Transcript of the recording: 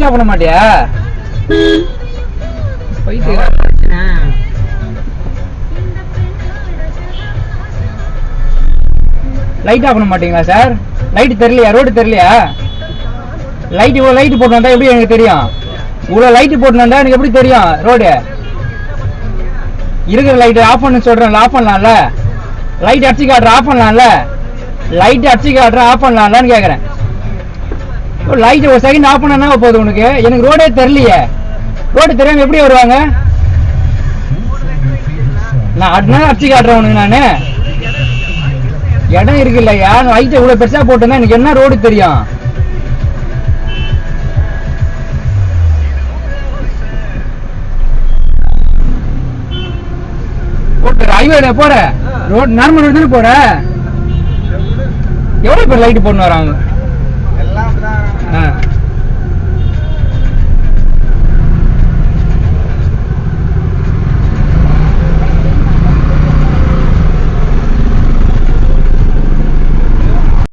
Light off பண்ண மாட்டியா? போயிட்டு லைட் ஆஃப் பண்ண மாட்டீங்களா சார்? லைட் தெரியலையா? ரோடு தெரியலையா? லைட் இவ்வளோ லைட் போட்டு வந்தா எப்படி எனக்கு தெரியும்? இவ்வளோ லைட் போட்டு வந்தா எனக்கு எப்படி தெரியும் ரோடு? இருக்கிற லைட் ஆஃப் பண்ணு சொல்றேன், ஆஃப் பண்ணலாம்ல? லைட் அடிச்சு காட்டுற ஆஃப் பண்ணலாம்ல? லைட் அடிச்சு காட்டுற ஆஃப் பண்ணலாம்லன்னு கேட்குறேன். லைட் ஒரு செகண்ட் ஆஃப் பண்ணா போகுது உனக்கு? எனக்கு ரோடே தெரியலையே. ரோடு தெரியாம எப்படி வருவாங்க? நான் அதனால அடிச்சு காட்டுறேன் உனக்கு. நானு இடம் இருக்கு இல்லையா? லைட் இவ்வளவு பெருசா போட்டுருந்தா எனக்கு என்ன ரோடு தெரியும்? ஹைவேல போற ரோட் நார்மல் ரோடு தானே போற? எவ்வளவு பேர் லைட் போட்டு வராங்க?